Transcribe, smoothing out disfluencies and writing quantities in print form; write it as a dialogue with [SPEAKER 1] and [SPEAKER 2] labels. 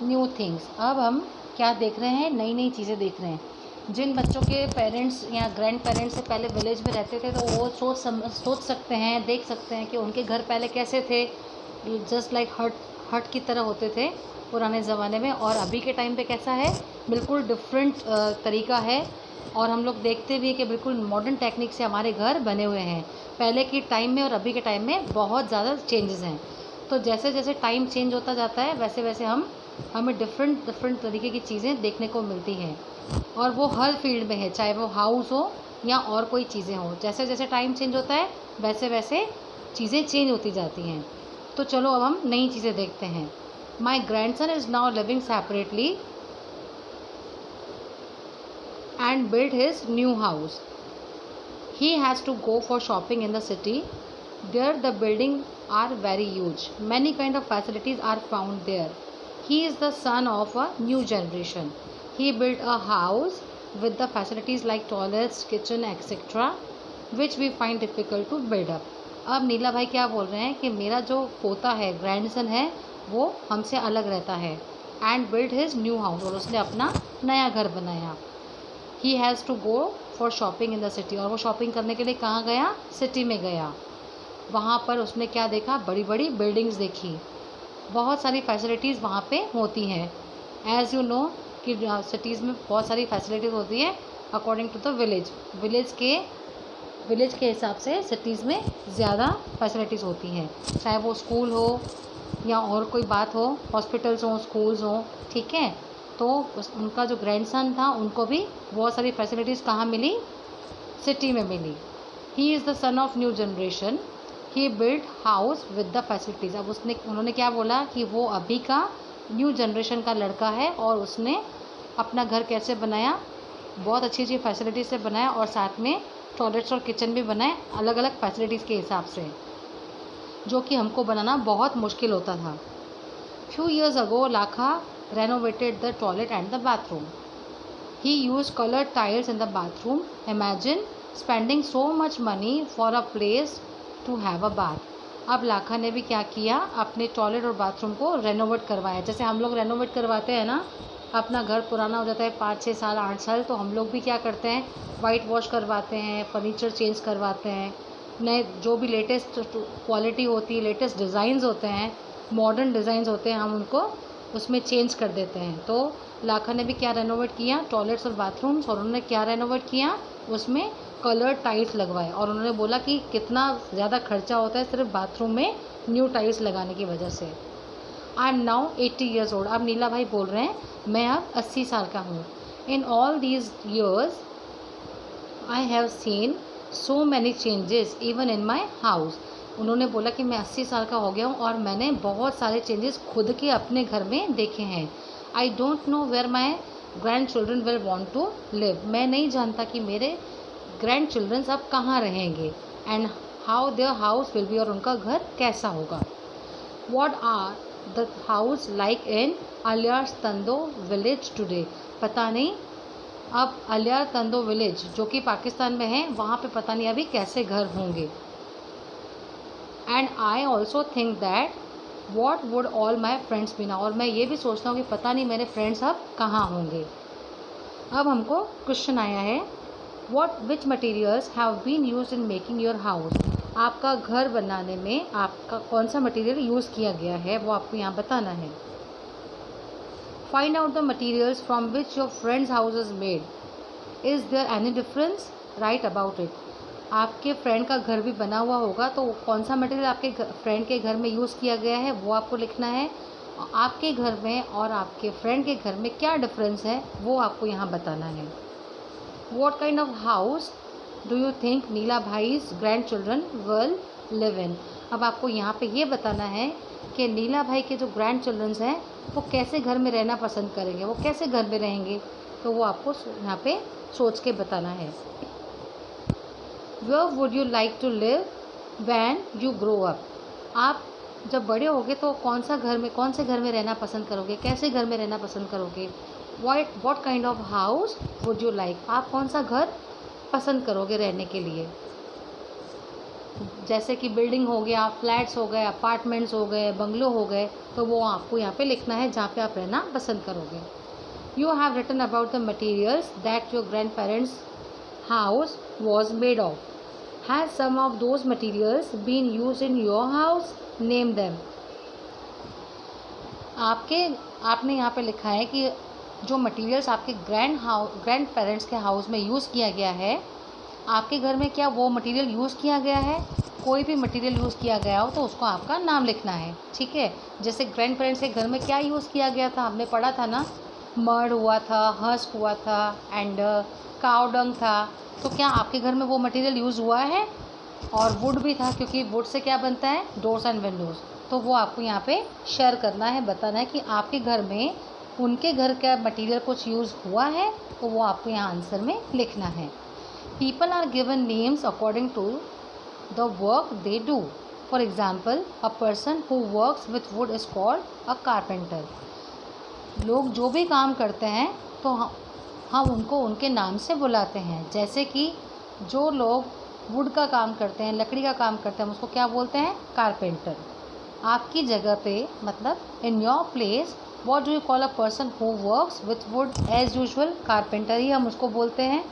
[SPEAKER 1] New things. अब हम क्या देख रहे हैं, नई नई चीज़ें देख रहे हैं। जिन बच्चों के पेरेंट्स या ग्रैंड पेरेंट्स से पहले विलेज में रहते थे, तो वो सोच सकते हैं, देख सकते हैं कि उनके घर पहले कैसे थे। जस्ट लाइक हट हट की तरह होते थे पुराने ज़माने में, और अभी के टाइम पे कैसा है, बिल्कुल डिफरेंट तरीका है। और हम लोग देखते भी हैं कि बिल्कुल मॉडर्न टेक्निक से हमारे घर बने हुए हैं। पहले के टाइम में और अभी के टाइम में बहुत ज़्यादा चेंजेस हैं। तो जैसे जैसे टाइम चेंज होता जाता है, वैसे वैसे हमें डिफरेंट डिफरेंट तरीके की चीज़ें देखने को मिलती हैं। और वो हर फील्ड में है, चाहे वो हाउस हो या और कोई चीज़ें हो। जैसे जैसे टाइम चेंज होता है, वैसे वैसे चीज़ें चेंज होती जाती हैं। तो चलो अब हम नई चीज़ें देखते हैं। My grandson is now living separately and build his new house. He has to go for shopping in the city. There the buildings are very huge. Many kind of facilities are found there. He is the son of a new generation. He built a house with the facilities like toilets, kitchen, etc. which we find difficult to build up. अब नीला भाई क्या बोल रहे हैं कि मेरा जो पोता है, ग्रैंडसन है, वो हमसे अलग रहता है। And build his new house, और उसने अपना नया घर बनाया। He has to go for shopping in the city, और वो शॉपिंग करने के लिए कहाँ गया, सिटी में गया। वहाँ पर उसने क्या देखा, बड़ी बड़ी बिल्डिंग्स देखी, बहुत सारी फैसिलिटीज़ वहाँ पे होती हैं। एज़ यू नो कि सिटीज़ में बहुत सारी फैसिलिटीज़ होती है अकॉर्डिंग टू द विलेज के हिसाब से सिटीज़ में ज़्यादा फैसिलिटीज़ होती हैं, चाहे वो स्कूल हो या और कोई बात हो, हॉस्पिटल्स हों, स्कूल्स हों, ठीक है। तो उनका जो ग्रैंडसन था, उनको भी बहुत सारी फैसिलिटीज़ कहाँ मिली, सिटी में मिली। He is the son of new generation. He build house with the facilities. अब उन्होंने क्या बोला कि वो अभी का न्यू जनरेशन का लड़का है, और उसने अपना घर कैसे बनाया, बहुत अच्छी अच्छी फैसिलिटीज़ से बनाया, और साथ में टॉयलेट्स और किचन भी बनाए अलग अलग फैसिलिटीज़ के हिसाब से, जो कि हमको बनाना बहुत मुश्किल होता था। Few years ago Lakha renovated the toilet and the bathroom. He used colored tiles in the bathroom. Imagine spending so much money for a place to have a bath. अब लाखा ने भी क्या किया, अपने टॉयलेट और बाथरूम को renovate करवाया। जैसे हम लोग रेनोवेट करवाते हैं ना, अपना घर पुराना हो जाता है 5-6 साल 8 साल, तो हम लोग भी क्या करते हैं, वाइट वॉश करवाते हैं, फर्नीचर चेंज करवाते हैं, नए जो भी लेटेस्ट क्वालिटी होती है, लेटेस्ट डिज़ाइंस होते हैं, मॉडर्न डिज़ाइंस होते हैं, हम उनको उसमें चेंज कर देते हैं। तो लाखा ने भी क्या रेनोवेट किया, टॉयलेट्स और बाथरूम्स, और उन्होंने क्या रेनोवेट किया, उसमें कलर टाइल्स लगवाए। और उन्होंने बोला कि कितना ज़्यादा खर्चा होता है सिर्फ बाथरूम में न्यू टाइल्स लगाने की वजह से। I am now 80 years old. अब नीला भाई बोल रहे हैं, मैं अब 80 साल का हूँ। In all these years I have seen so many changes even in my house. उन्होंने बोला कि मैं 80 साल का हो गया हूँ, और मैंने बहुत सारे चेंजेस खुद के अपने घर में देखे हैं। I don't know where my grandchildren will want to live. मैं नहीं जानता कि मेरे ग्रैंड चिल्ड्रंस अब कहाँ रहेंगे, and how their house will be, और उनका घर कैसा होगा। What are the house like in Aliyar Tando village today. पता नहीं अब अलियार तंदो विलेज, जो कि पाकिस्तान में है, वहाँ पे पता नहीं अभी कैसे घर होंगे। And I also think that what would all my friends be now. और मैं ये भी सोचता हूँ कि पता नहीं मेरे फ्रेंड्स अब कहाँ होंगे। अब हमको क्वेश्चन आया है, what which materials have been use in making your house. आपका घर बनाने में आपका कौन सा मटीरियल यूज़ किया गया है, वो आपको यहाँ बताना है। Find out the materials from which your friend's house is made. Is there any difference, write about it. आपके फ्रेंड का घर भी बना हुआ होगा, तो कौन सा मटेरियल आपके फ्रेंड के घर में यूज़ किया गया है, वो आपको लिखना है। आपके घर में और आपके फ्रेंड के घर में क्या डिफरेंस है, वो आपको यहाँ बताना है। What kind of house do you think Neela भाईज grandchildren will live in. अब आपको यहाँ पे ये बताना है कि नीला भाई के जो ग्रैंड चिल्ड्रंस हैं, वो कैसे घर में रहना पसंद करेंगे, वो कैसे घर में रहेंगे, तो वो आपको यहाँ पे सोच के बताना है। Where would you like to live when you grow up? आप जब बड़े होगे तो कौन से घर में रहना पसंद करोगे, कैसे घर में रहना पसंद करोगे। What kind of house would you like? आप कौन सा घर पसंद करोगे रहने के लिए। जैसे कि बिल्डिंग हो गया, फ्लैट्स हो गए, अपार्टमेंट्स हो गए, बंगलो हो गए, तो वो आपको यहाँ पे लिखना है जहाँ पे आप रहना पसंद करोगे। You have written about the materials that your grandparents house was made of. Has some of those materials been use in your house, name them. आपने यहाँ पे लिखा है कि जो मटेरियल्स आपके ग्रैंड पेरेंट्स के हाउस में यूज़ किया गया है, आपके घर में क्या वो मटेरियल यूज़ किया गया है? कोई भी मटेरियल यूज़ किया गया हो तो उसको आपका नाम लिखना है, ठीक है। जैसे ग्रैंड पेरेंट्स के घर में क्या यूज़ किया गया था, हमने पढ़ा था ना, मड हुआ था, हस्क हुआ था एंड काव डंग था। तो क्या आपके घर में वो मटेरियल यूज़ हुआ है? और वुड भी था, क्योंकि वुड से क्या बनता है, डोर्स एंड विंडोज़। तो वो आपको यहाँ पे शेयर करना है, बताना है कि आपके घर में उनके घर का मटेरियल कुछ यूज़ हुआ है, तो वो आपको यहाँ आंसर में लिखना है। People are given names according to the work they do. For example, a person who works with wood is called a carpenter. लोग जो भी काम करते हैं तो हम उनको उनके नाम से बुलाते हैं। जैसे कि जो लोग वुड का काम करते हैं, लकड़ी का काम करते हैं, हम उसको क्या बोलते हैं, कारपेंटर। आपकी जगह पे, मतलब in your place, what do you call a person who works with wood as usual, carpenter ही हम उसको बोलते हैं।